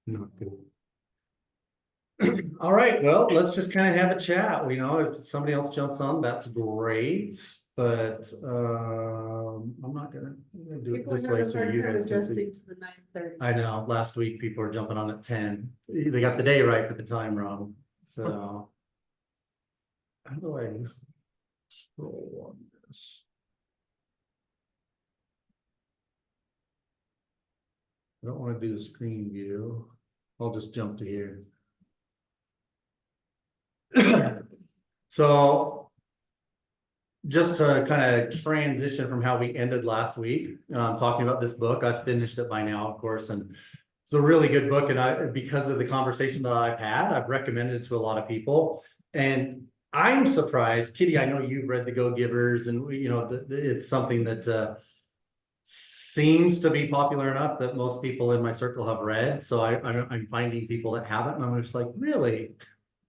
Not good. All right, well, let's just kind of have a chat. If somebody else jumps on, that's great. But I'm gonna do it People this have way a so hard you time guys can see. adjusting to the 9:30. I know, last week people were jumping on at 10. They got the day right, but the time wrong. So how do I scroll on this? I don't want to do the screen view. I'll just jump to here. So just to kind of transition from how we ended last week, talking about this book, I've finished it by now, of course, and it's a really good book. And because of the conversation that I've had, I've recommended it to a lot of people. And I'm surprised, Kitty, I know you've read The Go-Givers, and it's something that seems to be popular enough that most people in my circle have read. So I'm finding people that haven't, and I'm just like, really?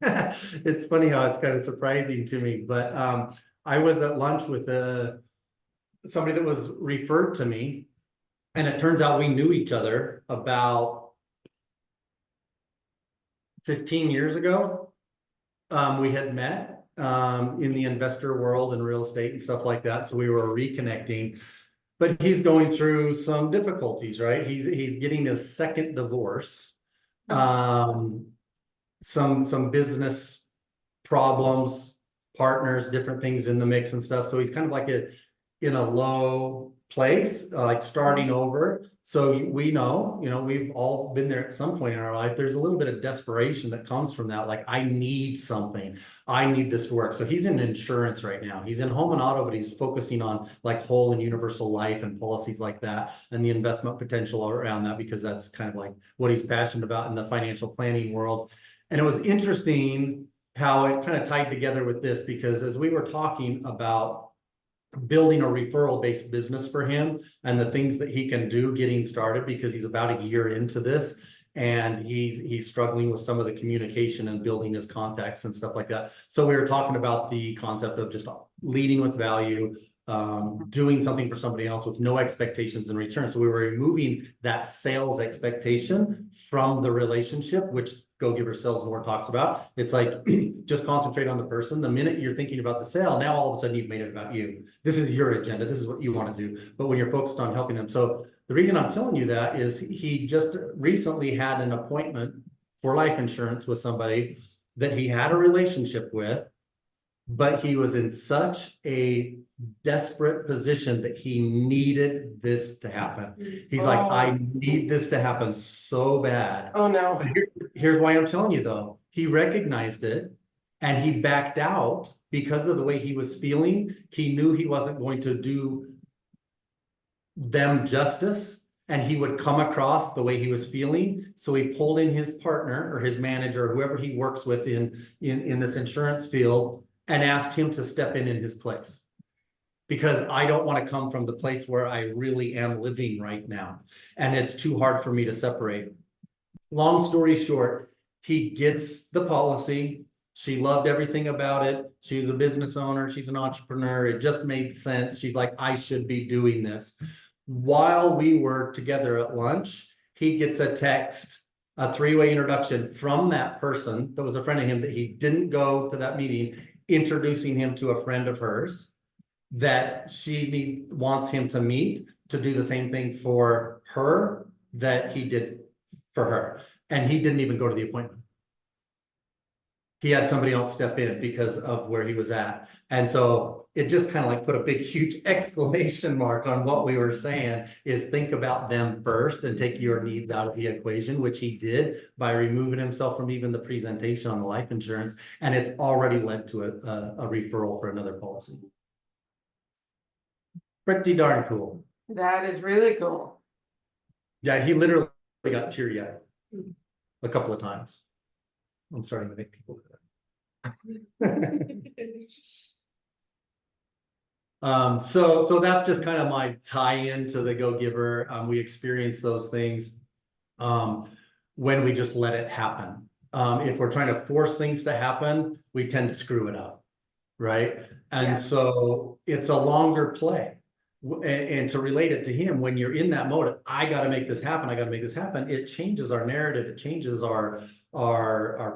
It's funny how it's kind of surprising to me. But I was at lunch with somebody that was referred to me, and it turns out we knew each other about 15 years ago. We had met in the investor world and real estate and stuff like that. So we were reconnecting, but he's going through some difficulties, right? He's getting his second divorce, some business problems, partners, different things in the mix and stuff. So he's kind of like in a low place, like starting over. So we know, we've all been there at some point in our life. There's a little bit of desperation that comes from that. Like, I need something. I need this to work. So he's in insurance right now. He's in home and auto, but he's focusing on like whole and universal life and policies like that, and the investment potential around that, because that's kind of like what he's passionate about in the financial planning world. And it was interesting how it kind of tied together with this, because as we were talking about building a referral-based business for him and the things that he can do getting started, because he's about a year into this and he's struggling with some of the communication and building his contacts and stuff like that. So we were talking about the concept of just leading with value, doing something for somebody else with no expectations in return. So we were removing that sales expectation from the relationship, which Go-Giver Sells More talks about. It's like, just concentrate on the person. The minute you're thinking about the sale, now all of a sudden you've made it about you. This is your agenda. This is what you want to do. But when you're focused on helping them. So the reason I'm telling you that is he just recently had an appointment for life insurance with somebody that he had a relationship with, but he was in such a desperate position that he needed this to happen. He's like, I need this to happen so bad. Oh, no. But here's why I'm telling you though. He recognized it and he backed out because of the way he was feeling. He knew he wasn't going to do them justice, and he would come across the way he was feeling. So he pulled in his partner or his manager or whoever he works with in this insurance field and asked him to step in his place, because I don't want to come from the place where I really am living right now. And it's too hard for me to separate. Long story short, he gets the policy. She loved everything about it. She's a business owner. She's an entrepreneur. It just made sense. She's like, I should be doing this. While we were together at lunch, he gets a text, a three-way introduction from that person that was a friend of him that he didn't go to that meeting, introducing him to a friend of hers that she wants him to meet to do the same thing for her that he did for her. And he didn't even go to the appointment. He had somebody else step in because of where he was at. And so it just kind of like put a big, huge exclamation mark on what we were saying, is think about them first and take your needs out of the equation, which he did by removing himself from even the presentation on the life insurance. And it's already led to a referral for another policy. Pretty darn cool. That is really cool. Yeah, he literally got teary-eyed a couple of times. I'm starting to make people so that's just kind of my tie-in to the Go-Giver. We experience those things when we just let it happen. If we're trying to force things to happen, we tend to screw it up, right? And Yes. so it's a longer play. And to relate it to him, when you're in that mode, I got to make this happen. I got to make this happen. It changes our narrative. It changes our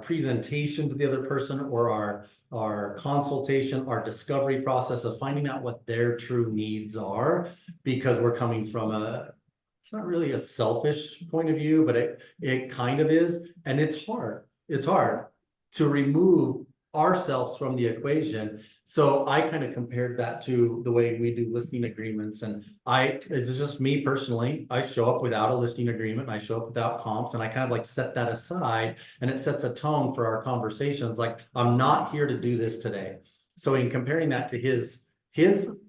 presentation to the other person, or our consultation, our discovery process of finding out what their true needs are, because we're coming from it's not really a selfish point of view, but it kind of is. And it's hard. It's hard to remove ourselves from the equation. So I kind of compared that to the way we do listing agreements. And it's just me personally, I show up without a listing agreement, and I show up without comps, and I kind of like set that aside, and it sets a tone for our conversations. Like, I'm not here to do this today. So in comparing that to his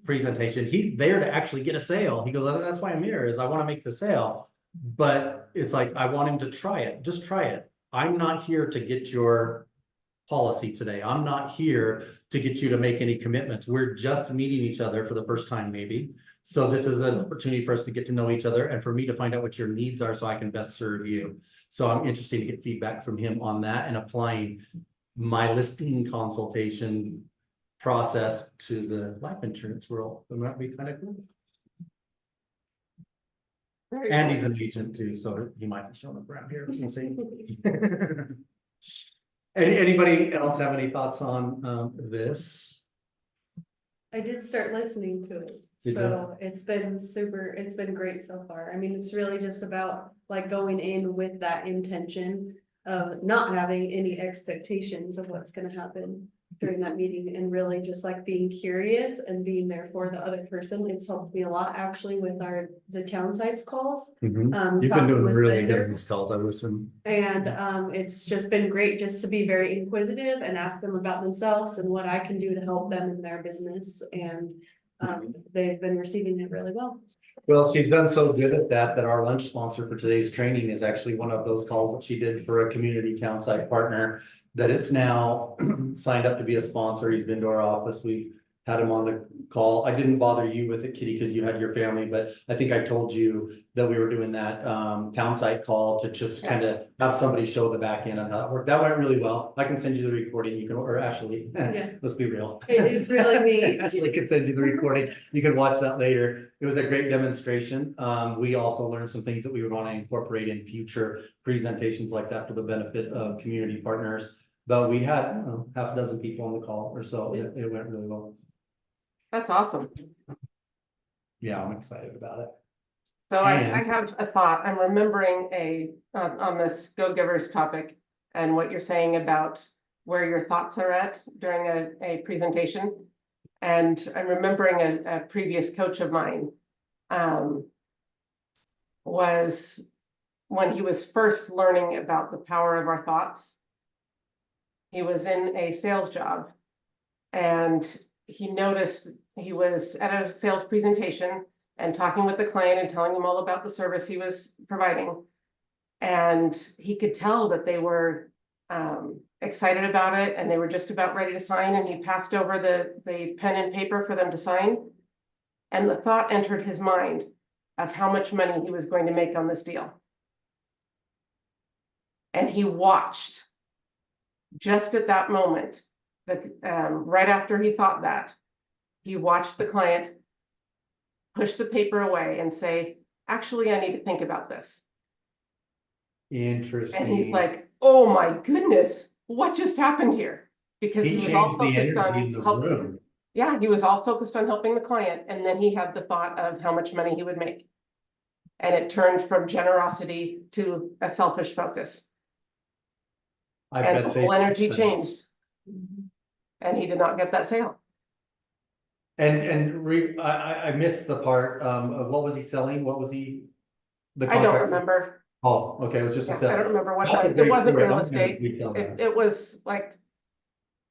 presentation, he's there to actually get a sale. He goes, that's why I'm here, is I want to make the sale. But it's like, I want him to try it. Just try it. I'm not here to get your policy today. I'm not here to get you to make any commitments. We're just meeting each other for the first time, maybe. So this is an opportunity for us to get to know each other, and for me to find out what your needs are so I can best serve you. So I'm interested to get feedback from him on that, and applying my listing consultation process to the life insurance world. That might be kind of cool. Very And cool. he's an agent too, so he might be showing up around here. We'll see. Anybody else have any thoughts on this? I did start listening to it, Did so it's been great so far. I mean, it's really just about like going in with that intention of not having any expectations of what's gonna happen during that meeting, and really just like being curious and being there for the other person. It's helped me a lot actually with the town sites calls. You've been Talking doing with really good in vendors. these calls, I listen. And it's just been great just to be very inquisitive and ask them about themselves and what I can do to help them in their business. And they've been receiving it really well. Well, she's done so good at that our lunch sponsor for today's training is actually one of those calls that she did for a community town site partner, that it's now signed up to be a sponsor. He's been to our office. We've had him on the call. I didn't bother you with it, Kitty, because you had your family, but I think I told you that we were doing that town site call to just kind of have somebody show the back end on how it worked. That went really well. I can send you the recording. You can, or Ashley, let's be real. It's really neat. Ashley can send you the recording. You can watch that later. It was a great demonstration. We also learned some things that we would want to incorporate in future presentations like that for the benefit of community partners. But we had, I don't know, half a dozen people on the call or so. It went really well. That's awesome. Yeah, I'm excited about it. So I And- have a thought. I'm remembering on this Go-Givers topic, and what you're saying about where your thoughts are at during a presentation. And I'm remembering a previous coach of mine was when he was first learning about the power of our thoughts. He was in a sales job, and he noticed he was at a sales presentation and talking with the client and telling them all about the service he was providing. And he could tell that they were excited about it, and they were just about ready to sign, and he passed over the pen and paper for them to sign. And the thought entered his mind of how much money he was going to make on this deal. And he watched just at that moment, right after he thought that, he watched the client push the paper away and say, actually, I need to think about this. Interesting. And he's like, oh my goodness, what just happened here? Because he he was all changed the focused energy in on the helping. room. Yeah, he was all focused on helping the client, and then he had the thought of how much money he would make. And it turned from generosity to a selfish focus. I And bet the whole energy changed. And he did not get that sale. I missed the part of what was he selling? What was he? The I don't contract? remember. Oh, okay, it was just a Yeah, sale. I don't remember what That's a it great wasn't story. real I'm gonna estate. retell that. It was like,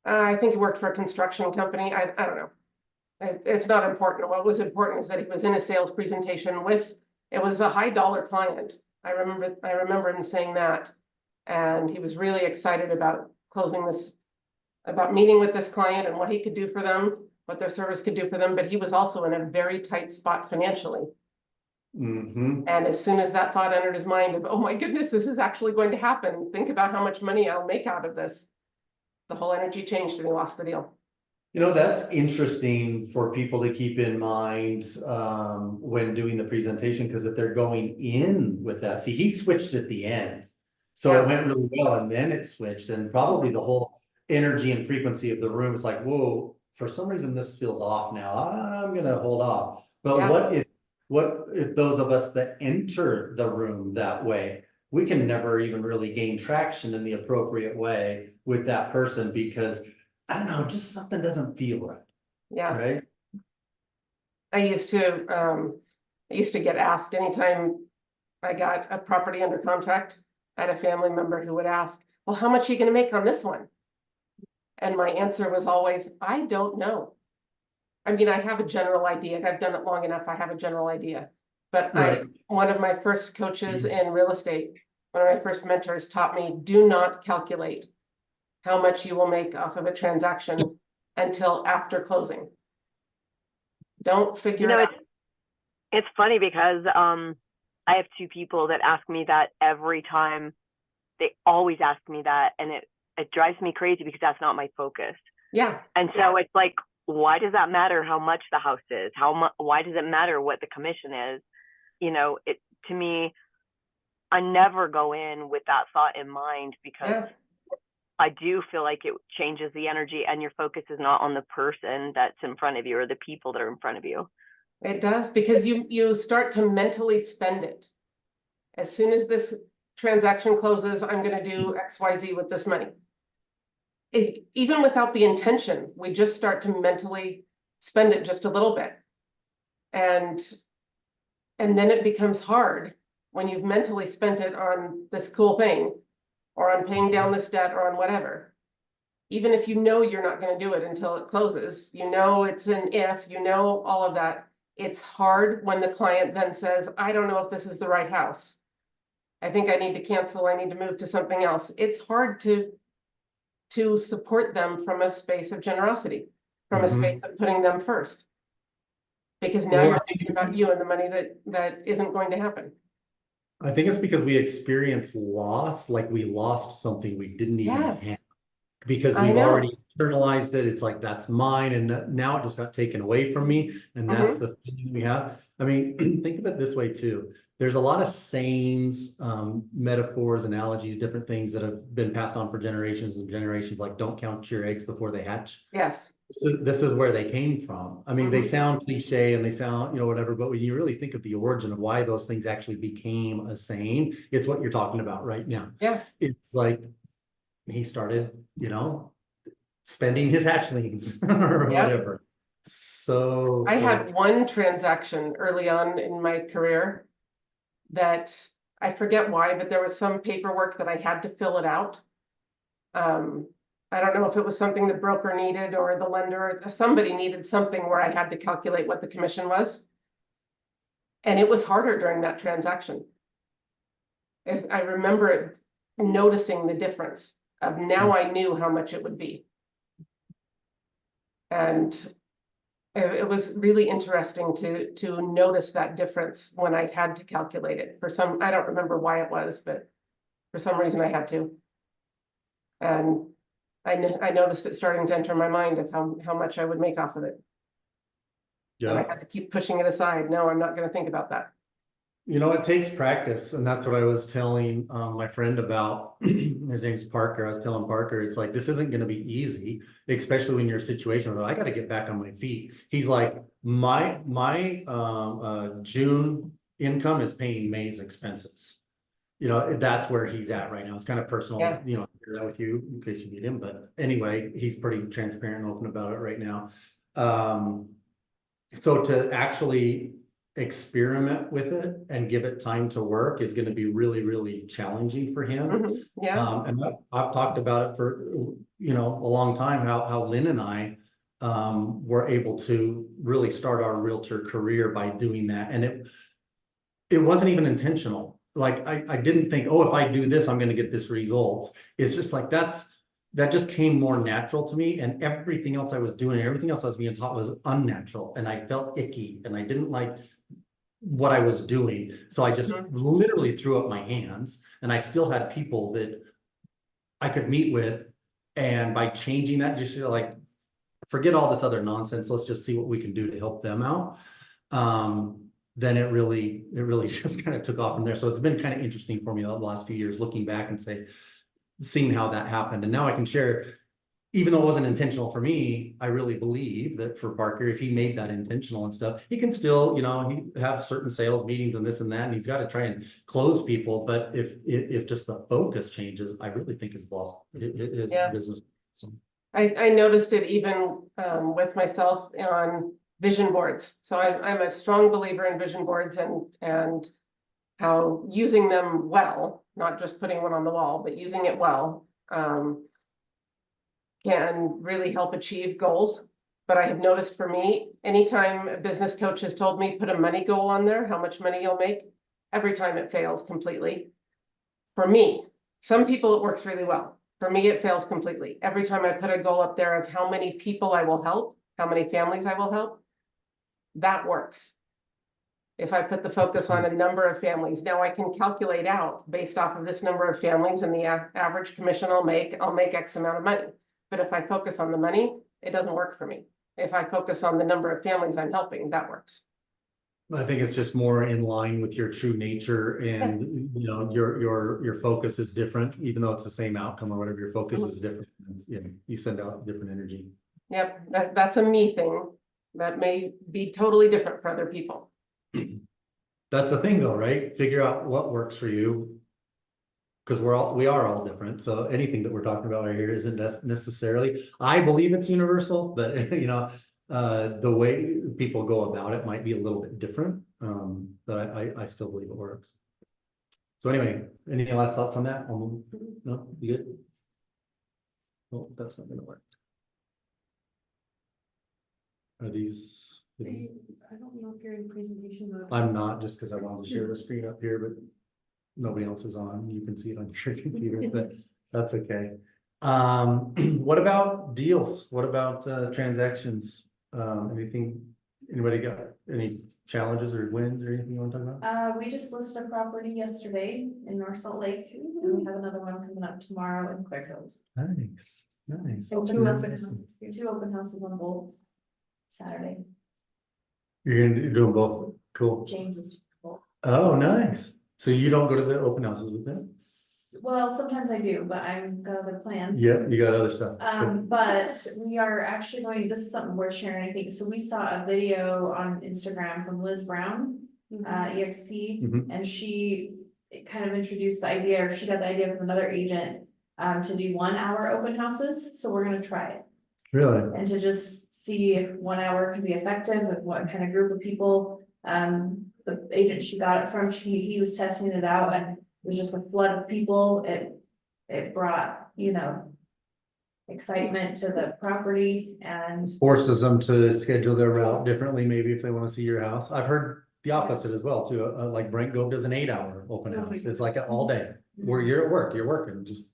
I think he worked for a construction company. I don't know. It's not important. What was important is that he was in a sales presentation it was a high dollar client. I remember him saying that. And he was really excited about about meeting with this client and what he could do for them, what their service could do for them. But he was also in a very tight spot financially. And as soon as that thought entered his mind of, oh my goodness, this is actually going to happen. Think about how much money I'll make out of this. The whole energy changed and he lost the deal. You know, that's interesting for people to keep in mind when doing the presentation, because if they're going in with that, see, he switched at the end. So Yeah. it went really well and then it switched, and probably the whole energy and frequency of the room is like, whoa, for some reason this feels off now. I'm gonna hold off. But Yeah. what if those of us that enter the room that way, we can never even really gain traction in the appropriate way with that person, because I don't know, just something doesn't feel right, Yeah. right? I used to get asked anytime I got a property under contract. I had a family member who would ask, well, how much are you gonna make on this one? And my answer was always, I don't know. I mean, I have a general idea. I've done it long enough. I have a general idea. But Right. one of my first coaches in real estate, one of my first mentors taught me, do not calculate how much you will make off of a transaction until after closing. Don't figure it out. It's funny because I have two people that ask me that every time. They always ask me that, and it drives me crazy because that's not my focus. Yeah. And so it's like, why does that matter how much the house is? Why does it matter what the commission is? You know, to me, I never go in with that thought in mind, because Yeah. I do feel like it changes the energy, and your focus is not on the person that's in front of you or the people that are in front of you. It does, because you start to mentally spend it. As soon as this transaction closes, I'm gonna do XYZ with this money. Even without the intention, we just start to mentally spend it just a little bit. And then it becomes hard when you've mentally spent it on this cool thing, or on paying down this debt, or on whatever. Even if you know you're not gonna do it until it closes, you know it's an if, you know all of that. It's hard when the client then says, I don't know if this is the right house. I think I need to cancel, I need to move to something else. It's hard to support them from a space of generosity, from a space of putting them first. Because now Well, you're thinking about you and the money that isn't going to happen. I think it's because we experience loss, like we lost something we didn't even Yes. have. Because I we've know. already internalized it. It's like, that's mine, and now it just got taken away from me. And that's the thing we have. I mean, think of it this way too. There's a lot of sayings, metaphors, analogies, different things that have been passed on for generations and generations, like don't count your eggs before they hatch. Yes. This is where they came from. I mean, they sound cliche and they sound, you know, whatever, but when you really think of the origin of why those things actually became a saying, it's what you're talking about right now. Yeah. It's like he started, you know, spending his hatchlings or whatever. So I had one transaction early on in my career that I forget why, but there was some paperwork that I had to fill it out. I don't know if it was something the broker needed or the lender, or somebody needed something where I had to calculate what the commission was. And it was harder during that transaction. If I remember it, noticing the difference of now I knew how much it would be. And it was really interesting to notice that difference when I had to calculate it for some, I don't remember why it was, but for some reason I had to. And I noticed it starting to enter my mind of how much I would make off of it. And I had to keep pushing it aside. No, I'm not going to think about that. You know, it takes practice, and that's what I was telling my friend about. His name's Parker. I was telling Parker, it's like, this isn't going to be easy, especially when you're in a situation where I got to get back on my feet. He's like, my June income is paying May's expenses. You know, that's where he's at right now. It's kind of personal, you know, I'll share that with you in case you need him. But anyway, he's pretty transparent and open about it right now. So to actually experiment with it and give it time to work is going to be really, really challenging for him. And I've talked about it for, you know, a long time, how Lynn and I were able to really start our realtor career by doing that. And it wasn't even intentional. Like I didn't think, oh, if I do this, I'm going to get this results. It's just like, that just came more natural to me, and everything else I was doing, everything else I was being taught was unnatural, and I felt icky and I didn't like what I was doing. So I just literally threw up my hands, and I still had people that I could meet with. And by changing that, just like forget all this other nonsense, let's just see what we can do to help them out. Then it really just kind of took off from there. So it's been kind of interesting for me the last few years, looking back and seeing how that happened. And now I can share, even though it wasn't intentional for me, I really believe that for Parker, if he made that intentional and stuff, he can still, he have certain sales meetings and this and that, and he's got to try and close people. But if just the focus changes, I really think his Yeah. business. So. I noticed it even with myself on vision boards. So I'm a strong believer in vision boards and how using them well, not just putting one on the wall, but using it well, can really help achieve goals. But I have noticed for me, anytime a business coach has told me, put a money goal on there, how much money you'll make, every time it fails completely. For me, some people it works really well. For me, it fails completely. Every time I put a goal up there of how many people I will help, how many families I will help, that works. If I put the focus on a number of families, now I can calculate out based off of this number of families and the average commission I'll make X amount of money. But if I focus on the money, it doesn't work for me. If I focus on the number of families I'm helping, that works. I think it's just more in line with your true nature, and your focus is different, even though it's the same outcome or whatever. Your focus is different. You send out different energy. Yep, that's a me thing. That may be totally different for other people. That's the thing though, right? Figure out what works for you. Because we are all different. So anything that we're talking about right here isn't necessarily, I believe it's universal, but the way people go about it might be a little bit different. But I still believe it works. So anyway, any last thoughts on that? No, you good? Well, that's not gonna work. Are these? I don't know if you're in presentation mode. I'm not, just because I wanted to share the screen up here, but nobody else is on. You can see it on your computer, but that's okay. What about deals? What about transactions? Anybody got any challenges or wins or anything you want to talk about? We just listed a property yesterday in North Salt Lake, and we have another one coming up tomorrow in Clearfield. Nice. And two open houses. 2 open houses on both Saturday. You're doing both. Cool. James is both. Oh, nice. So you don't go to the open houses with them? Well, sometimes I do, but I've got other plans. Yeah, you got other stuff. But we are actually going, this is something worth sharing, I think. So we saw a video on Instagram from Liz Brown, EXP, and she kind of introduced the idea, or she got the idea from another agent to do 1 hour open houses. So we're going to try it. Really? And to just see if 1 hour can be effective with what kind of group of people. The agent she got it from, he was testing it out, and it was just a flood of people. It brought, excitement to the property, and Forces them to schedule their route differently, maybe if they want to see your house. I've heard the opposite as well too. Like Brent Gove does an 8-hour open house. It's like all day where you're at work, you're working, just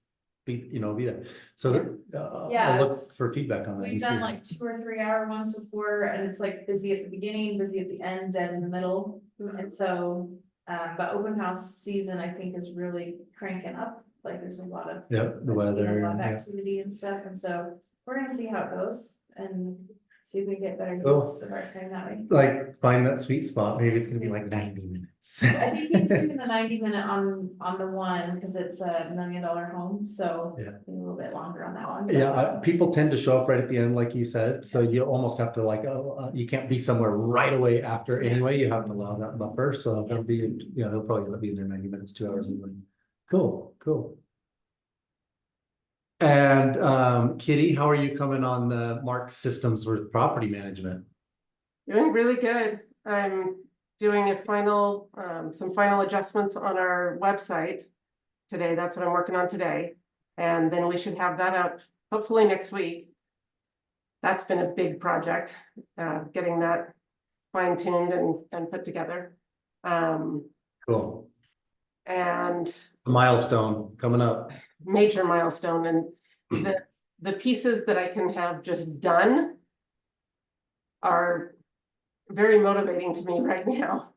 be there. So I'll look for feedback on that. we've done like 2 or 3 hour ones before, and it's like busy at the beginning, busy at the end, dead in the middle. And so, but open house season, I think, is really cranking up. Like there's a lot of the weather, a lot of activity and stuff, and so we're gonna see how it goes and see if we get better use of our time that way. Like find that sweet spot. Maybe it's gonna be like 90 minutes. I think he's doing the 90-minute on the one, because it's a $1 million home, so Yeah. a little bit longer on that one. Yeah, people tend to show up right at the end, like you said, so you almost have to you can't be somewhere right away after anyway. You have to allow that buffer, so they'll be, they'll probably be in there 90 minutes, 2 hours anyway. Cool. And Kitty, how are you coming on the Mark systems with property management? Doing really good. I'm doing some final adjustments on our website today. That's what I'm working on today. And then we should have that out hopefully next week. That's been a big project, getting that fine-tuned and put together. Cool. And Milestone coming up. major milestone, and the pieces that I can have just done are very motivating to me right now,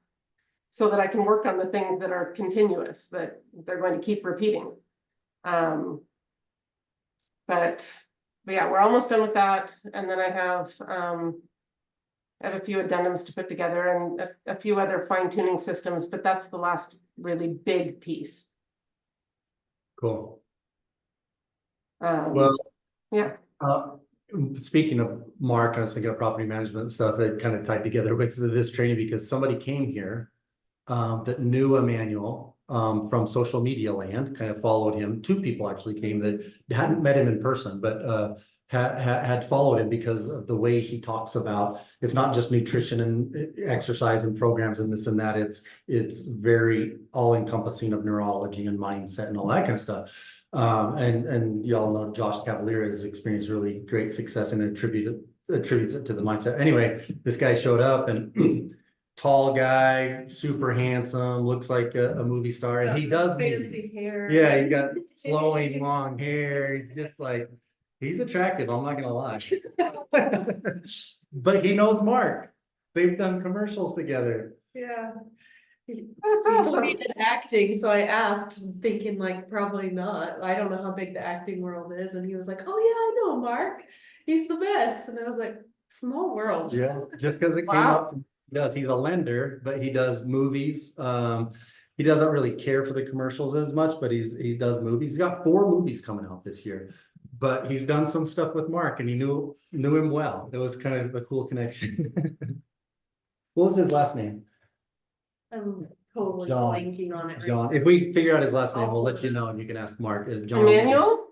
so that I can work on the things that are continuous, that they're going to keep repeating. But But yeah, we're almost done with that, and then I have a few addendums to put together and a few other fine tuning systems, but that's the last really big piece. Cool. Um, Well, yeah, speaking of Mark, I was thinking of property management stuff that kind of tied together with this training because somebody came here that knew Emmanuel from social media land, kind of followed him. Two people actually came that hadn't met him in person, but had followed him because of the way he talks about it's not just nutrition and exercise and programs and this and that. It's very all encompassing of neurology and mindset and all that kind of stuff. And y'all know Josh Cavalier has experienced really great success and attributes it to the mindset. Anyway, this guy showed up and tall guy, super handsome, looks like a movie star, and he does fancy movies. hair. Yeah, he's got flowing long hair. He's just like, he's attractive, I'm not gonna lie. But he knows Mark. They've done commercials together. Yeah. that's He told me awesome. he did acting, so I asked, thinking like probably not. I don't know how big the acting world is, and he was like, "Oh yeah, I know Mark. He's the best." And I was like, "Small world." Yeah, just because it came Wow. up, he's a lender, but he does movies. He doesn't really care for the commercials as much, but he does movies. He's got 4 movies coming out this year. But he's done some stuff with Mark and he knew him well. It was kind of a cool connection. What was his last name? I'm totally John. blanking on it. Right John. now. If we figure out his last name, I'll we'll pull let it you up. know and you can ask Mark. Is John? Emmanuel?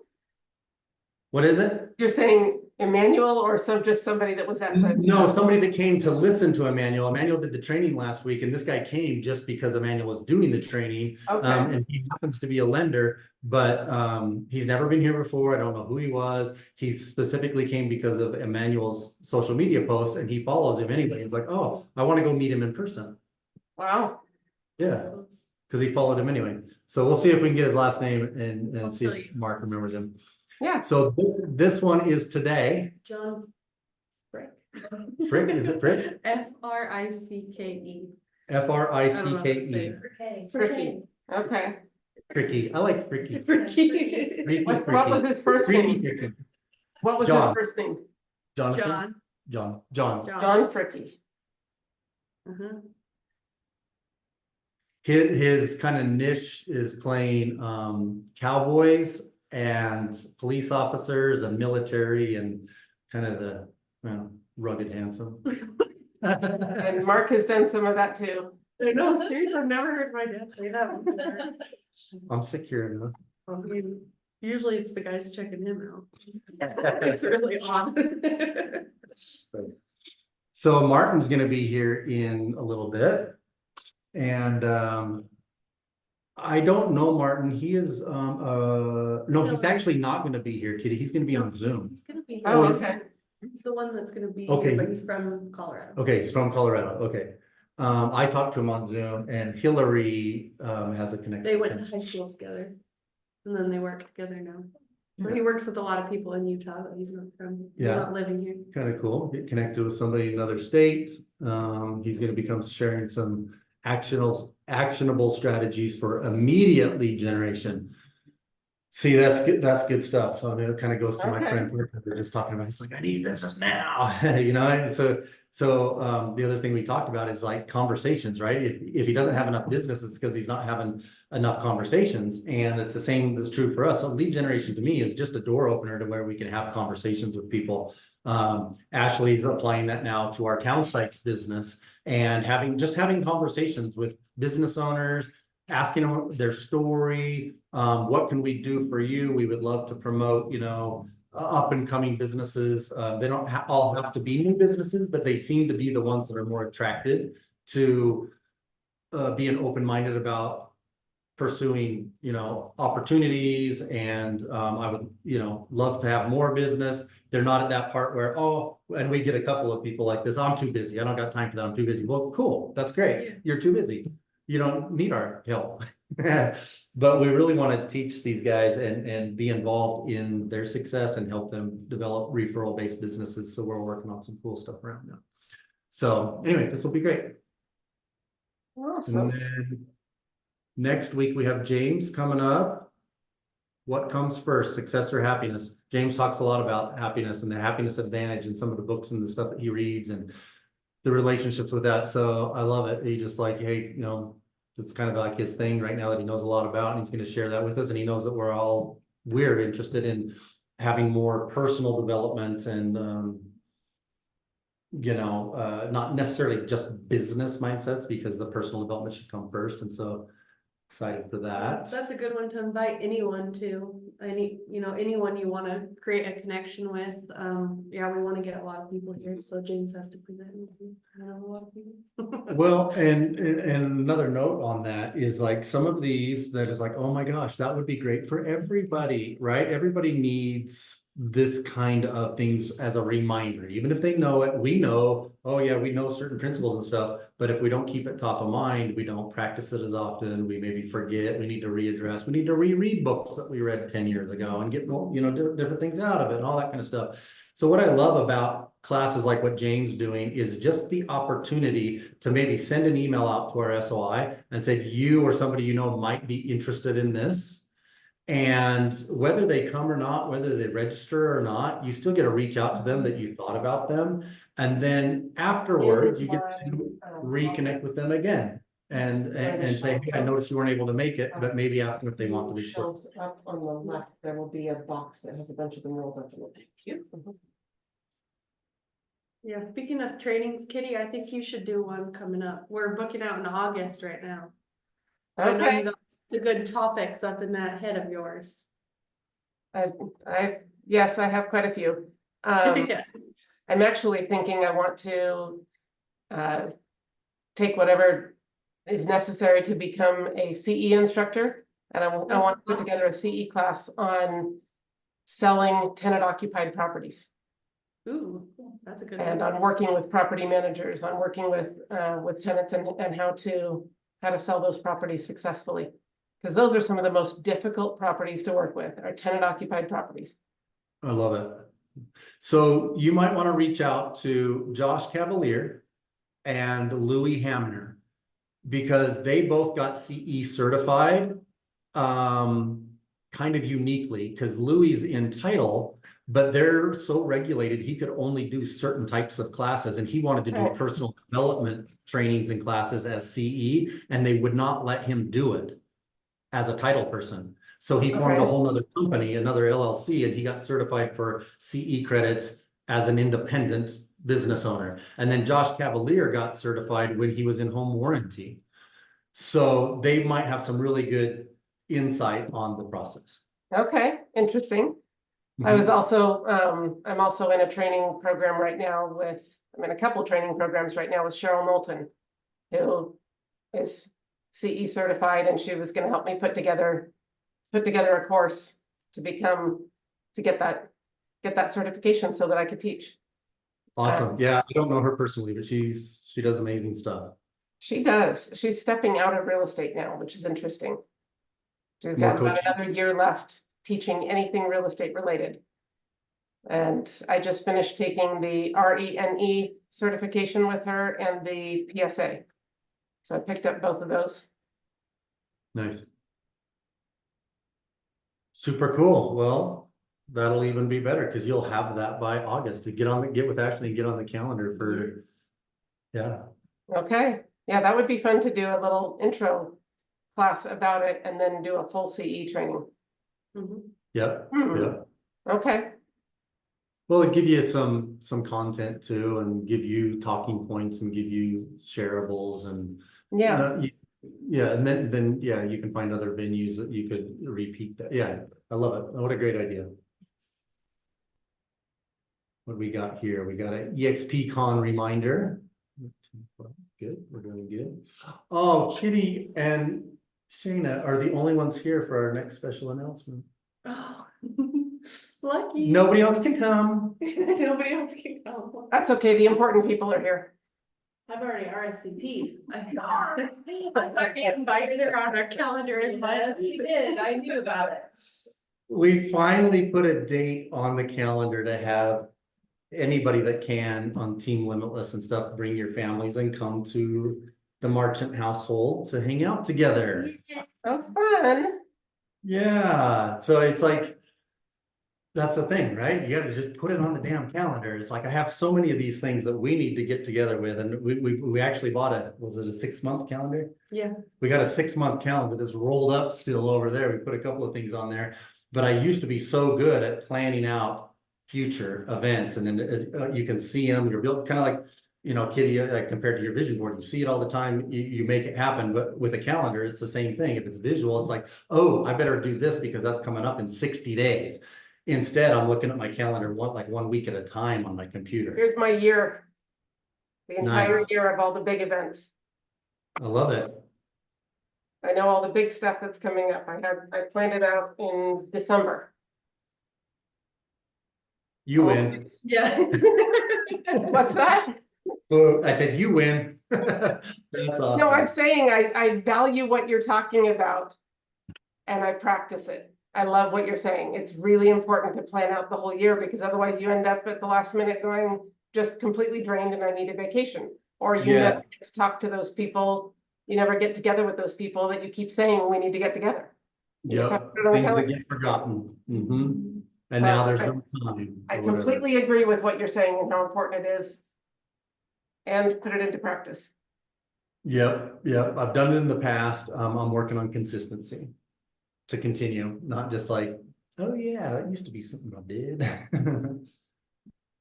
What is it? You're saying Emmanuel or just somebody that was at the? No, somebody that came to listen to Emmanuel. Emmanuel did the training last week, and this guy came just because Emmanuel was doing the training. Okay, And he happens to be a lender, but he's never been here before. I don't know who he was. He specifically came because of Emmanuel's social media posts, and he follows him anyway. He's like, oh, I want to go meet him in person. wow. Yeah, because he followed him anyway. So we'll see if we can get his last name and I'll see tell if you. Mark remembers him. Yeah, So this one is today. John Frick. Frick, is it Frick? Frické. Frické. Okay. Fricky. Okay. Fricky. I like Fricky. Fricky. Freaky, What was his first Freaky, name? freaky. What was his John. first name? Jonathan? John. John. John Fricky. Uh-huh. His kind of niche is playing cowboys and police officers and military and kind of the rugged handsome. And Mark has done some of that too. I know, seriously, I've never heard my dad say that before. I'm secure enough. I mean, usually it's the guys checking him out. It's really odd. So Martin's gonna be here in a little bit. And I don't know Martin. He is no, he's actually not gonna be here, Kitty. He's gonna be on Zoom. He's gonna be here. Oh, is- okay. He's the one that's gonna be Okay. here, but he's from Colorado. Okay, he's from Colorado. Okay. I talked to him on Zoom and Hillary has a connection. They with went to him. high school together. And then they work together now. So Yeah. he works with a lot of people in Utah, but he's not from, he's Yeah. not living here. Kind of cool. Get connected with somebody in another state. He's gonna become sharing some actionable strategies for immediate lead generation. See, that's good. That's good stuff. I mean, it kind of goes to my Okay. friend. We're just talking about. He's like, I need business now, you know. And so the other thing we talked about is like conversations, right? If he doesn't have enough business, it's because he's not having enough conversations. And it's the same that's true for us. So lead generation to me is just a door opener to where we can have conversations with people. Ashley's applying that now to our town sites business and having conversations with business owners, asking them their story. What can we do for you? We would love to promote, you know, up and coming businesses. They don't all have to be new businesses, but they seem to be the ones that are more attracted to being open-minded about pursuing, you know, opportunities. And I would, you know, love to have more business. They're not at that part where, oh, and we get a couple of people like this. I'm too busy. I don't got time for that. I'm too busy. Well, cool. That's great. Yeah. You're too busy. You don't need our help. But we really want to teach these guys and be involved in their success and help them develop referral-based businesses. So we're working on some cool stuff around now. So anyway, this will be great. Awesome. And then next week we have James coming up. what comes first, success or happiness? James talks a lot about happiness and the happiness advantage and some of the books and the stuff that he reads and the relationships with that. So I love it. He just like, hey, it's kind of like his thing right now that he knows a lot about, and he's going to share that with us. And he knows that we're interested in having more personal development and, not necessarily just business mindsets, because the personal development should come first. And so excited for that. That's a good one to invite anyone to, anyone you want to create a connection with. Yeah, we want to get a lot of people here, so James has to present. I know a lot of people. Well, and another note on that is like some of these that is like, oh my gosh, that would be great for everybody, right? Everybody needs this kind of things as a reminder, even if they know it. We know, oh yeah, we know certain principles and stuff, but if we don't keep it top of mind, we don't practice it as often, we maybe forget, we need to readdress, we need to reread books that we read 10 years ago and get, different things out of it and all that kind of stuff. So what I love about classes like what James doing is just the opportunity to maybe send an email out to our SOI and say, you or somebody might be interested in this. And whether they come or not, whether they register or not, you still get to reach out to them that you thought about them. And then afterwards, you get to reconnect with them again and say, hey, I noticed you weren't able to make it, but maybe ask them if they want to be. Shelves up on the left, there will be a box that has a bunch of them rolled up in it. Thank you. Yeah, speaking of trainings, Kitty, I think you should do one coming up. We're booking out in August right now. I know you got the good topics up in that head of yours. Yes, I have quite a few. Yeah. I'm actually thinking I want to take whatever is necessary to become a CE instructor. And I want to put together a CE class on selling tenant occupied properties. Ooh, that's a good And one. on working with property managers, on working with tenants and how to sell those properties successfully. Because those are some of the most difficult properties to work with, are tenant occupied properties. I love it. So you might want to reach out to Josh Cavalier and Louis Hamner, because they both got CE certified kind of uniquely, because Louis in title, but they're so regulated, he could only do certain types of classes, and he wanted to do personal development trainings and classes as CE, and they would not let him do it as a title person. So he formed a whole nother company, another LLC, and he got certified for CE credits as an independent business owner. And then Josh Cavalier got certified when he was in home warranty. So they might have some really good insight on the process. Okay, interesting. I was also, I'm also in a training program right now I'm in a couple training programs right now with Cheryl Knowlton, who is CE certified, and she was going to help me put together a course to get that certification so that I could teach. Awesome. Yeah, I don't know her personally, but she does amazing stuff. She does. She's stepping out of real estate now, which is interesting. She's got about another year left teaching anything real estate related. And I just finished taking the RENE certification with her and the PSA. So I picked up both of those. Nice. Super cool. Well, that'll even be better because you'll have that by August to get with Ashley and get on the calendar for, yeah. Okay. Yeah, that would be fun to do a little intro class about it and then do a full CE training. Yep. Yep. Okay. Well, it'll give you some content too, and give you talking points and give you shareables and and then you can find other venues that you could repeat that. Yeah, I love it. What a great idea. What do we got here? We got an EXPCon reminder. Good, we're doing good. Oh, Kitty and Shayna are the only ones here for our next special announcement. Oh, lucky. Nobody else can come. Nobody else can come. That's okay. The important people are here. I've already RSVP'd. I invited her on our calendar. Yes, we did. I knew about it. We finally put a date on the calendar to have anybody that can on Team Limitless and stuff, bring your families and come to the Marchant household to hang out together. So fun. Yeah, so it's like, that's the thing, right? You gotta just put it on the damn calendar. It's like, I have so many of these things that we need to get together with, and we actually bought was it a 6-month calendar? Yeah. We got a 6-month calendar that's rolled up still over there. We put a couple of things on there, but I used to be so good at planning out future events, and then you can see them, you're built kind of like, Kitty, compared to your vision board, you see it all the time, you make it happen, but with a calendar, it's the same thing. If it's visual, it's like, oh, I better do this because that's coming up in 60 days. Instead, I'm looking at my calendar one week at a time on my computer. Here's my year. The entire Nice. year of all the big events. I love it. I know all the big stuff that's coming up. I planned it out in December. You All the win. big- Yeah. What's that? Oh, I said you win. That's awesome. No, I'm saying I value what you're talking about. And I practice it. I love what you're saying. It's really important to plan out the whole year, because otherwise you end up at the last minute going just completely drained and I need a vacation. Or you Yeah. never get to talk to those people. You never get together with those people that you keep saying we need to get together. You just have to Yep, put it on the things that calendar. get forgotten. Mhm. And So now there's no time. I or whatever. completely agree with what you're saying and how important it is. And put it into practice. Yep, I've done it in the past. I'm working on consistency to continue, not just like, oh yeah, that used to be something I did.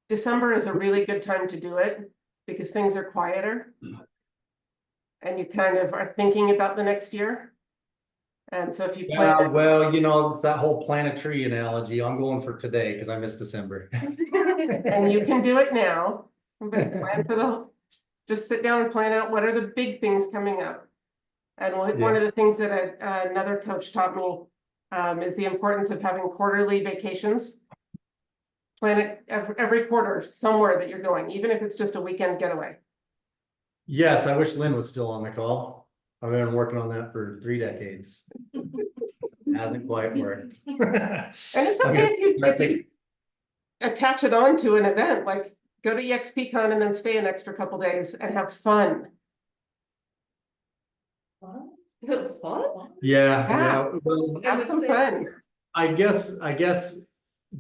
December is a really good time to do it because things are quieter. And you kind of are thinking about the next year. And so if you plan. Yeah, well, it's that whole plant a tree analogy. I'm going for today because I missed December. And you can do it now, but plan for just sit down and plan out what are the big things coming up. And one of the things that another coach taught me is the importance of having quarterly vacations. Plan it every quarter somewhere that you're going, even if it's just a weekend getaway. Yes, I wish Lynn was still on the call. I've been working on that for 3 decades. Hasn't quite worked. And it's okay if you attach it on to an event, like go to EXPCon and then stay an extra couple days and have fun. Fun? Yeah. Well, Have some fun. I guess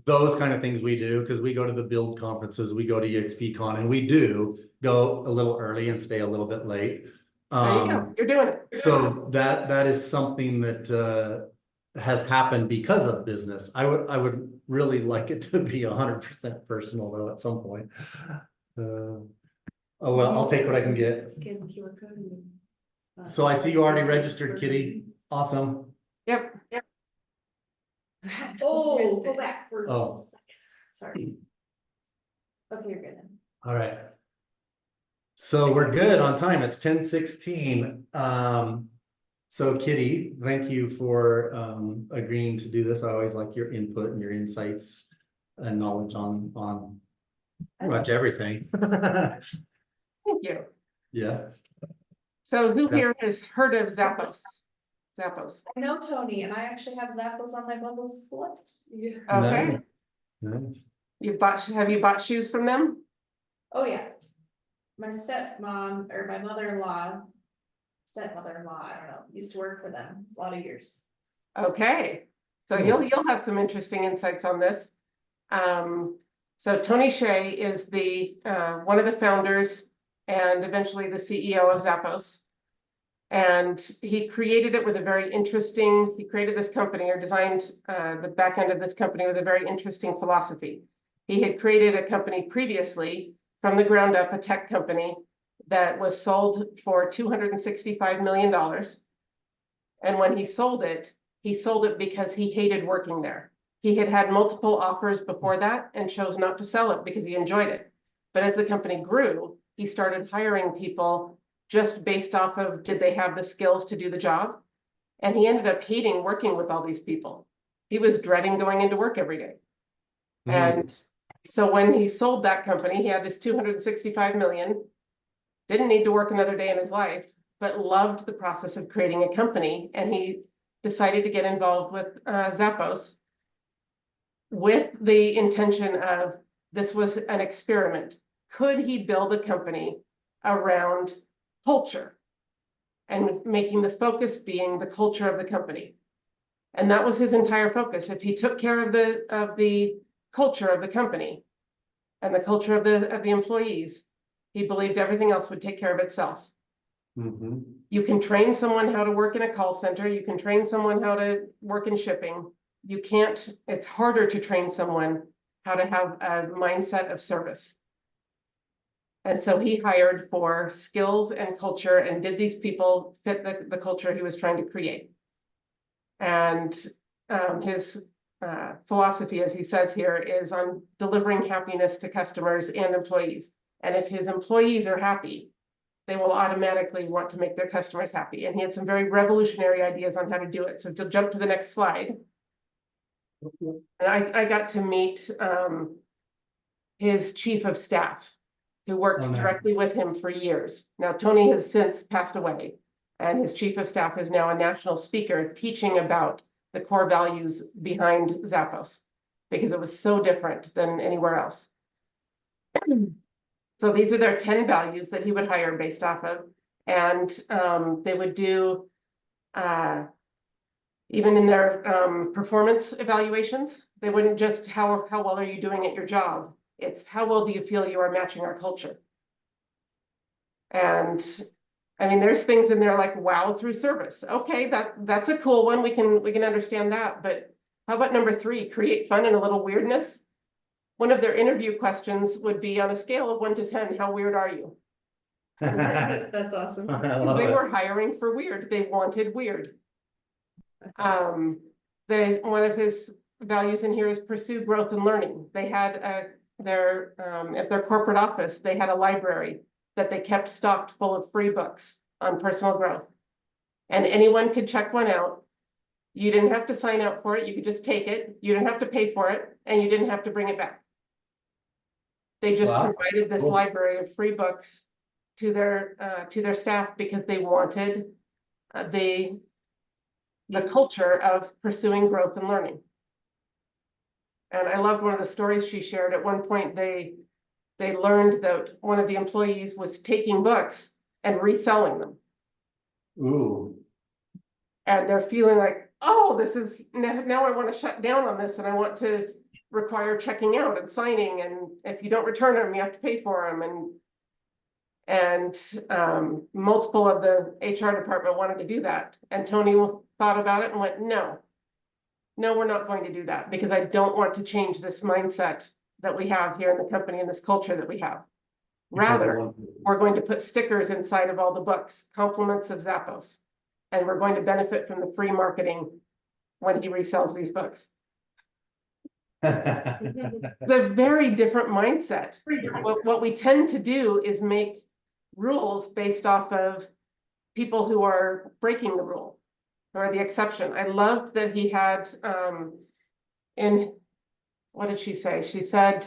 those kind of things we do, because we go to the build conferences, we go to EXPCon, and we do go a little early and stay a little bit late. There you go. You're doing it. So that is something that has happened because of business. I would really like it to be 100% personal though at some point. Oh well, I'll take what I can get. Scan the QR code and, So I see you already registered, Kitty. Awesome. Yep. Oh, Missed go it. back for Oh. just a second. Sorry. Okay, you're good then. All right. So we're good on time. It's 10:16. So Kitty, thank you for agreeing to do this. I always like your input and your insights and knowledge on pretty much everything. Thank you. Yeah. So who here has heard of Zappos? Zappos. I know Tony, and I actually have Zappos on my bundles select. Yeah. Okay. Nice. Have you bought shoes from them? Oh, yeah. My stepmom, or my stepmother-in-law, I don't know, used to work for them a lot of years. Okay. So Cool. you'll have some interesting insights on this. So Tony Shea is the one of the founders and eventually the CEO of Zappos. And he created it with he created this company or designed the back end of this company with a very interesting philosophy. He had created a company previously from the ground up, a tech company that was sold for $265 million. And when he sold it because he hated working there. He had had multiple offers before that and chose not to sell it because he enjoyed it. But as the company grew, he started hiring people just based off of, did they have the skills to do the job? And he ended up hating working with all these people. He was dreading going into work every day. And so when he sold that company, he had this 265 million, didn't need to work another day in his life, but loved the process of creating a company. And he decided to get involved with Zappos with the intention of, this was an experiment. Could he build a company around culture and making the focus being the culture of the company? And that was his entire focus. If he took care of the culture of the company and the culture of the employees, he believed everything else would take care of itself. Mhm. You can train someone how to work in a call center. You can train someone how to work in shipping. You can't, it's harder to train someone how to have a mindset of service. And so he hired for skills and culture, and did these people fit the culture he was trying to create? And his philosophy, as he says here, is on delivering happiness to customers and employees. And if his employees are happy, they will automatically want to make their customers happy. And he had some very revolutionary ideas on how to do it. So to jump to the next slide. And I got to meet his chief of staff, who worked Oh, nice. directly with him for years. Now, Tony has since passed away, and his chief of staff is now a national speaker teaching about the core values behind Zappos, because it was so different than anywhere else. So these are their 10 values that he would hire based off of. And they would do, even in their performance evaluations, they wouldn't just how well are you doing at your job? It's how well do you feel you are matching our culture? And I mean, there's things in there like wow through service. Okay, that's a cool one. We can understand that. But how about number 3, create fun and a little weirdness? One of their interview questions would be, on a scale of 1 to 10, how weird are you? That's awesome. I love They it. were hiring for weird. They wanted weird. One of his values in here is pursue growth and learning. They had at their corporate office, they had a library that they kept stocked full of free books on personal growth. And anyone could check one out. You didn't have to sign up for it. You could just take it. You didn't have to pay for it, and you didn't have to bring it back. They just Wow. provided this Cool. library of free books to their staff because they wanted the culture of pursuing growth and learning. And I loved one of the stories she shared. At one point, they learned that one of the employees was taking books and reselling them. Ooh. And they're feeling like, oh, this is now I want to shut down on this, and I want to require checking out and signing, and if you don't return them, you have to pay for them. And multiple of the HR department wanted to do that. And Tony thought about it and went, no, we're not going to do that, because I don't want to change this mindset that we have here in the company and this culture that we have. Rather, we're going to put stickers inside of all the books, compliments of Zappos, and we're going to benefit from the free marketing when he resells these books. The very different mindset. What we tend to do is make rules based off of people who are breaking the rule, or the exception. I loved that he had in, what did she say? She said,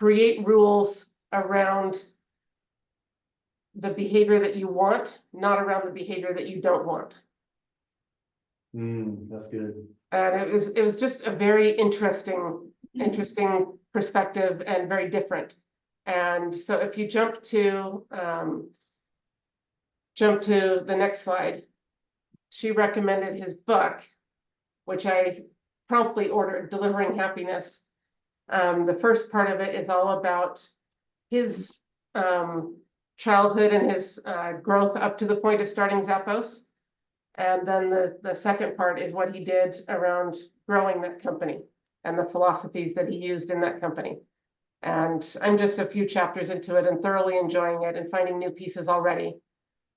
create rules around the behavior that you want, not around the behavior that you don't want. That's good. And it was just a very interesting perspective, and very different. And so if you jump to the next slide, she recommended his book, which I promptly ordered, Delivering Happiness. The first part of it is all about his childhood and his growth up to the point of starting Zappos. And then the second part is what he did around growing that company and the philosophies that he used in that company. And I'm just a few chapters into it and thoroughly enjoying it and finding new pieces already.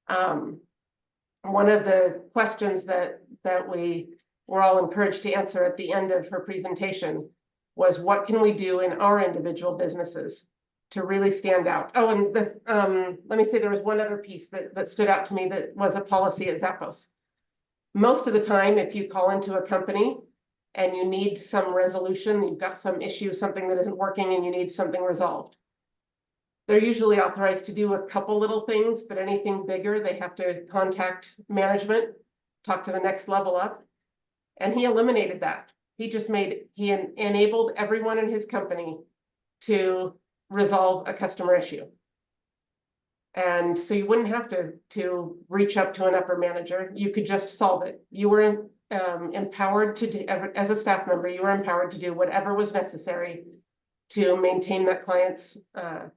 One of the questions that we were all encouraged to answer at the end of her presentation was, what can we do in our individual businesses to really stand out? Oh, and let me say, there was one other piece that stood out to me that was a policy at Zappos. Most of the time, if you call into a company and you need some resolution, you've got some issue, something that isn't working, and you need something resolved, they're usually authorized to do a couple little things, but anything bigger, they have to contact management, talk to the next level up. And he eliminated that. He enabled everyone in his company to resolve a customer issue. And so you wouldn't have to reach up to an upper manager. You could just solve it. You were empowered to do, as a staff member, you were empowered to do whatever was necessary to maintain that client's, to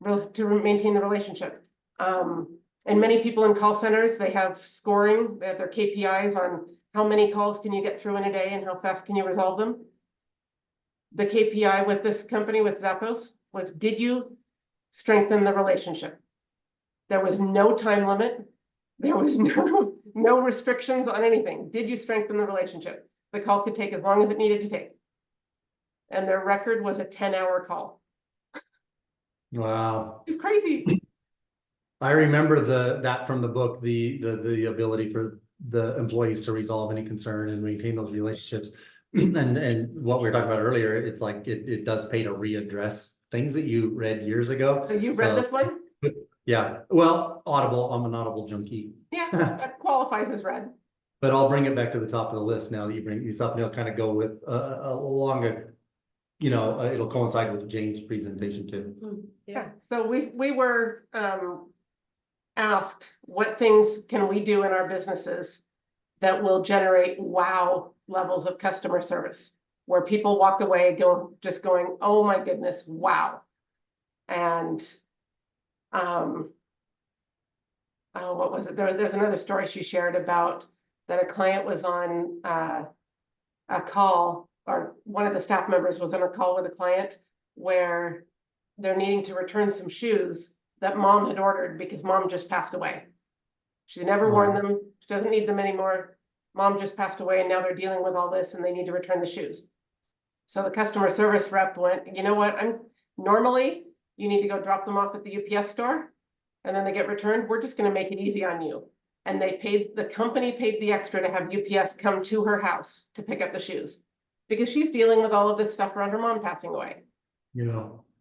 maintain the relationship. And many people in call centers, they have scoring, they have their KPIs on how many calls can you get through in a day and how fast can you resolve them. The KPI with this company, with Zappos, was, did you strengthen the relationship? There was no time limit. There was no restrictions on anything. Did you strengthen the relationship? The call could take as long as it needed to take. And their record was a 10-hour call. Wow. It's crazy. I remember that from the book, the ability for the employees to resolve any concern and maintain those relationships. And what we were talking about earlier, it's like it does pay to readdress things that you read years ago. So you read this one? Yeah, well, Audible, I'm an Audible junkie. Yeah, that qualifies as read. But I'll bring it back to the top of the list now that you bring these up, and it'll kind of go with along it'll coincide with Jane's presentation too. Yeah, so we were asked, what things can we do in our businesses that will generate wow levels of customer service, where people walk away just going, oh my goodness, wow. And oh, what was it? There's another story she shared about that a client was on a call, or one of the staff members was on a call with a client where they're needing to return some shoes that mom had ordered because mom just passed away. She's never worn them. She doesn't need them anymore. Mom just passed away, and now they're dealing with all this and they need to return the shoes. So the customer service rep went, you know what? Normally you need to go drop them off at the UPS store and then they get returned. We're just going to make it easy on you. And the company paid the extra to have UPS come to her house to pick up the shoes because she's dealing with all of this stuff around her mom passing away.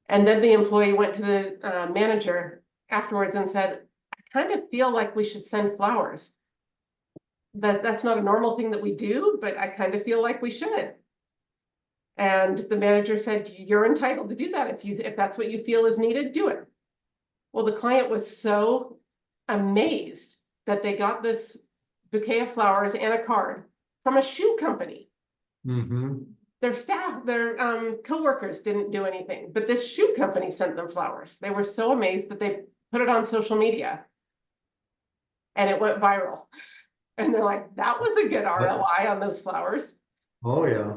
And then the employee went to the manager afterwards and said, I kind of feel like we should send flowers. That's not a normal thing that we do, but I kind of feel like we should. And the manager said, you're entitled to do that. If that's what you feel is needed, do it. Well, the client was so amazed that they got this bouquet of flowers and a card from a shoe company. Their staff, their coworkers didn't do anything, but this shoe company sent them flowers. They were so amazed that they put it on social media and it went viral. And they're like, that was a good ROI on those flowers. Oh yeah.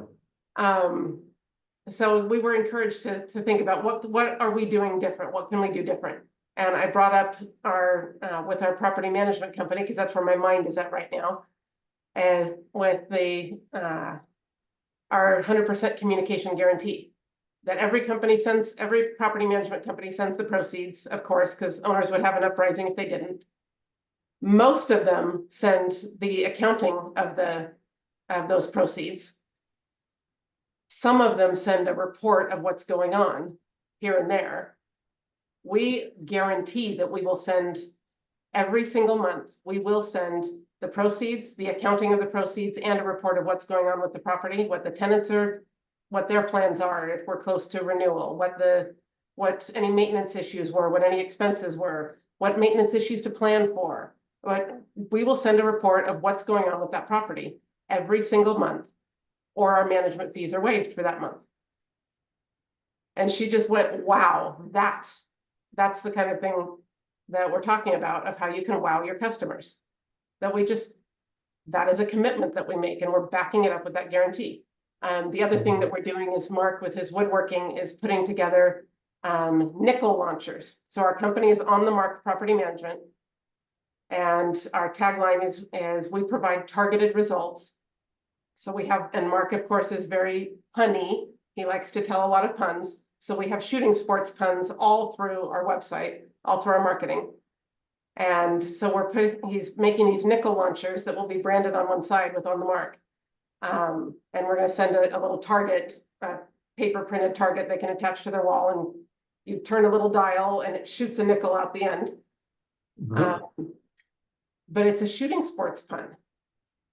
So we were encouraged to think about what are we doing different? What can we do different? And I brought up with our property management company, because that's where my mind is at right now, as with our 100% communication guarantee that every property management company sends the proceeds, of course, because owners would have an uprising if they didn't. Most of them send the accounting of those proceeds. Some of them send a report of what's going on here and there. We guarantee that we will send every single month, we will send the proceeds, the accounting of the proceeds, and a report of what's going on with the property, what the tenants are, what their plans are, if we're close to renewal, what any maintenance issues were, what any expenses were, what maintenance issues to plan for. We will send a report of what's going on with that property every single month, or our management fees are waived for that month. And she just went, wow, that's the kind of thing that we're talking about, of how you can wow your customers. That is a commitment that we make, and we're backing it up with that guarantee. The other thing that we're doing is Mark, with his woodworking, is putting together nickel launchers. So our company is On the Mark Property Management. And our tagline is we provide targeted results. So we have, and Mark, of course, is very punny. He likes to tell a lot of puns. So we have shooting sports puns all through our website, all through our marketing. And so he's making these nickel launchers that will be branded on one side with On the Mark. And we're going to send a little target, paper printed target they can attach to their wall, and you turn a little dial and it shoots a nickel out the end. But it's a shooting sports pun.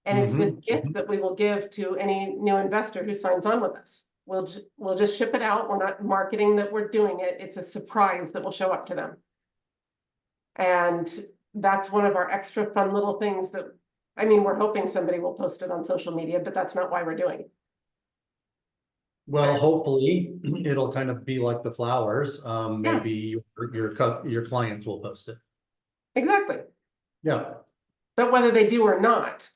And it's this gift that we will give to any new investor who signs on with us. we'll just ship it out. We're not marketing that we're doing it. It's a surprise that will show up to them. And that's one of our extra fun little things that, I mean, we're hoping somebody will post it on social media, but that's not why we're doing it. Well, hopefully it'll kind of be like the flowers. Maybe your clients will post it. Exactly. Yeah. But whether they do or not,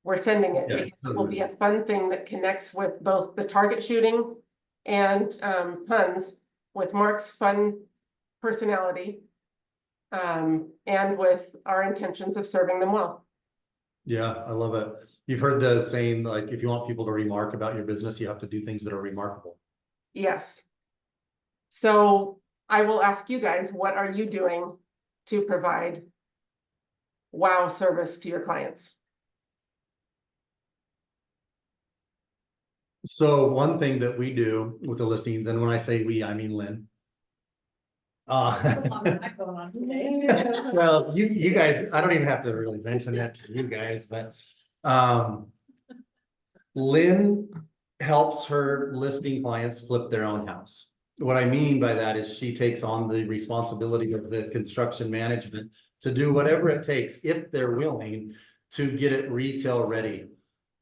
we're sending it Yeah, because it will be a fun thing that connects with both the target shooting and puns with Mark's fun personality and with our intentions of serving them well. Yeah, I love it. You've heard the saying, like, if you want people to remark about your business, you have to do things that are remarkable. Yes. So I will ask you guys, what are you doing to provide wow service to your clients? So one thing that we do with the listings, and when I say we, I mean Lynn. Going on today. Well, you guys, I don't even have to really mention that to you guys, but Lynn helps her listing clients flip their own house. What I mean by that is she takes on the responsibility of the construction management to do whatever it takes, if they're willing, to get it retail ready.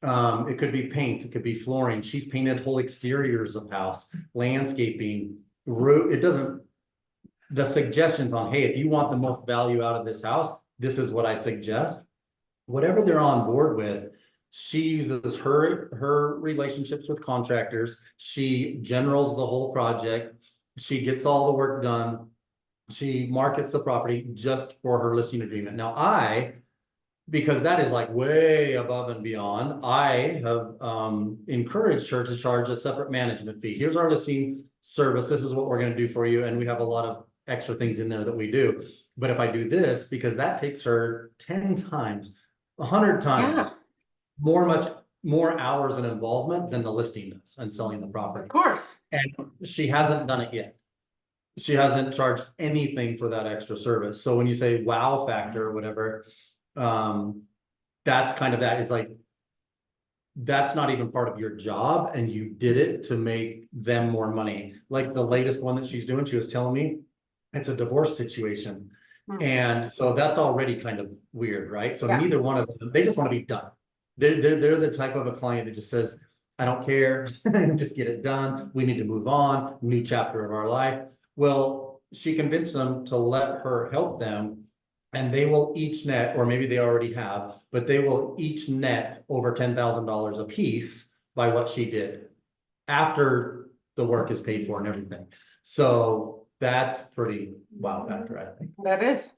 It could be paint, it could be flooring. She's painted whole exteriors of house, landscaping, roof. It doesn't, the suggestions on, hey, if you want the most value out of this house, this is what I suggest. Whatever they're on board with, she uses her relationships with contractors. She generals the whole project. She gets all the work done. She markets the property just for her listing agreement. Now because that is like way above and beyond, I have encouraged her to charge a separate management fee. Here's our listing service. This is what we're going to do for you. And we have a lot of extra things in there that we do. But if I do this, because that takes her 10 times, 100 times much more hours and involvement than the listing does and selling the property. Of course. And she hasn't done it yet. She hasn't charged anything for that extra service. So when you say wow factor or whatever, that's kind of that is like, that's not even part of your job and you did it to make them more money. Like the latest one that she's doing, she was telling me it's a divorce situation. And so that's already kind of weird, right? So neither one of them, they just want to be done. They're the type of a client that just says, I don't care, just get it done. We need to move on, new chapter of our life. Well, she convinced them to let her help them, and they will each net, or maybe they already have, but they will each net over $10,000 a piece by what she did after the work is paid for and everything. So that's pretty wow factor, I think. That is.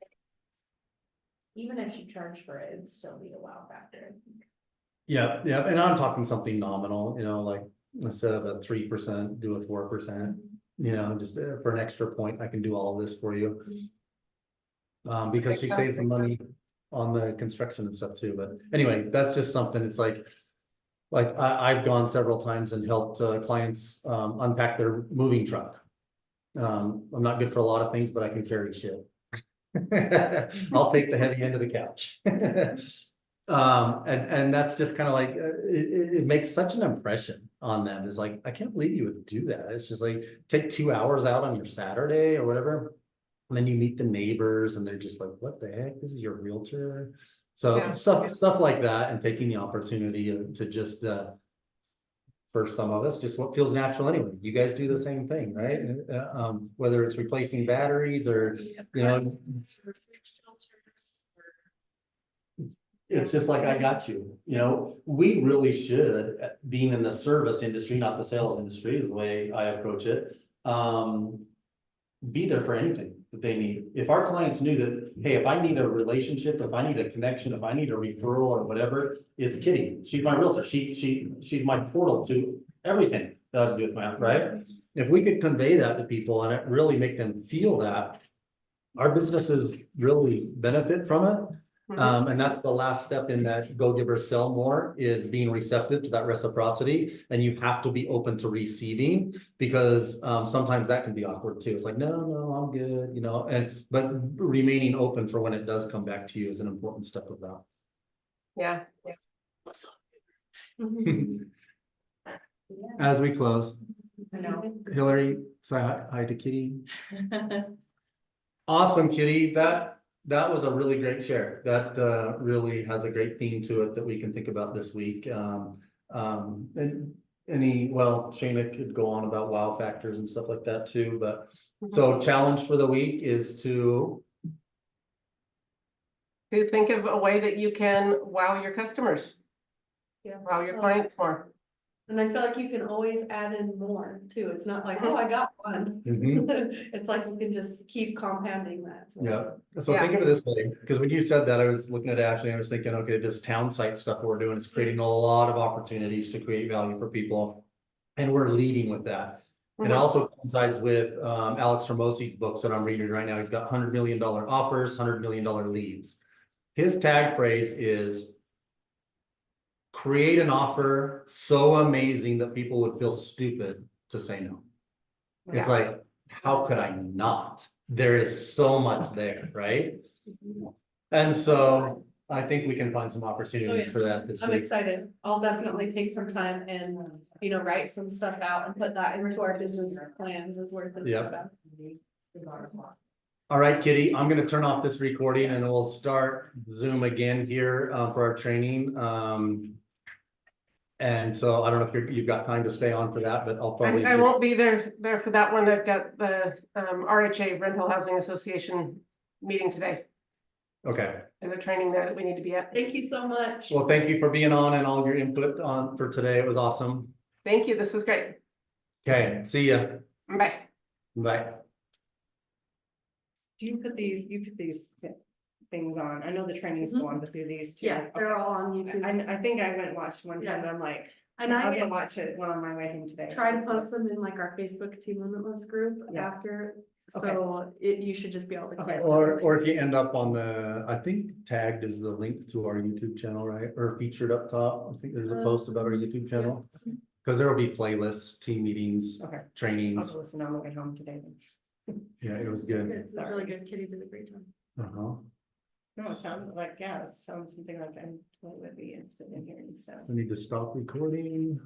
Even if she charged for it, it'd still be a wow factor, I think. Yeah, yeah, and I'm talking something nominal, like instead of a 3%, do a 4%, just for an extra point, I can do all of this for you. Because she saves some money on the construction and stuff too, but anyway, that's just something, it's like I've gone several times and helped clients unpack their moving truck. I'm not good for a lot of things, but I can carry shit. I'll take the heavy end of the couch. And that's just kind of like it makes such an impression on them. It's like, I can't believe you would do that. It's just like take 2 hours out on your Saturday or whatever, and then you meet the neighbors and they're just like, what the heck, this is your realtor? So stuff like that, and taking the opportunity to just for some of us, just what feels natural anyway. You guys do the same thing, right? Whether it's replacing batteries or it's just like, I got you. We really should, being in the service industry, not the sales industry is the way I approach it, be there for anything that they need. If our clients knew that, hey, if I need a relationship, if I need a connection, if I need a referral or whatever, it's Kitty. She's my realtor. She's my portal to everything that has to do with my, right? If we could convey that to people and it really make them feel that, our businesses really benefit from it. And that's the last step in that go give or sell more, is being receptive to that reciprocity. And you have to be open to receiving, because sometimes that can be awkward too. It's like, no, I'm good, but remaining open for when it does come back to you is an important step of that. Yeah. as we close, I know. Hillary, say hi to Kitty. Awesome, Kitty. That was a really great share. That really has a great theme to it that we can think about this week. And Shayna could go on about wow factors and stuff like that too, but so challenge for the week is to think of a way that you can wow your customers, Yeah. wow your clients more. And I feel like you can always add in more too. It's not like, oh, I got one. Mhm. It's like you can just keep compounding that. So. Yeah, so Yeah. think of it this way, because when you said that, I was looking at Ashley, and I was thinking, okay, this town site stuff we're doing is creating a lot of opportunities to create value for people. And we're leading with that. And it Mhm. also coincides with Alex Hermosi's books that I'm reading right now. He's got $100 million offers, $100 million leads. His tag phrase is create an offer so amazing that people would feel stupid to say no. It's Yeah. like, how could I not? There is so much there, right? And so I think we can find some opportunities for that this I'm week. excited. I'll definitely take some time and, write some stuff out and put that into our business plans as we're thinking Yep. about. All right, Kitty, I'm gonna turn off this recording and we'll start Zoom again here for our training. And so I don't know if you've got time to stay on for that, but I'll probably. I won't be there for that one. I've got the RHA Rental Housing Association meeting today. Okay, There's a training there that we need to be at. Thank you so much. well, thank you for being on and all your input on for today. It was awesome. Thank you. This was great. Okay, see ya. Bye. Bye. You put these things on. I know the trainings go on, but through these too. Yeah, they're Okay. all on YouTube. I think I went and watched one time, Yeah. but I'm like, And I'll I go watch it when on my way home today. try to post them in like our Facebook Team Limitless group Yeah. after, so you should just be able to. Okay. click Or if you end up on I think tagged is the link to our YouTube channel, right? Or featured up top. I think there's a post about our YouTube channel. Because there will be playlists, team meetings, Okay. I'll trainings. go listen on the way home today then. Yeah, it was good. It's really good. Kitty did a great job. Uh-huh. No, it sounded like, it sounds something like I totally would be interested in hearing, so. I need to stop recording.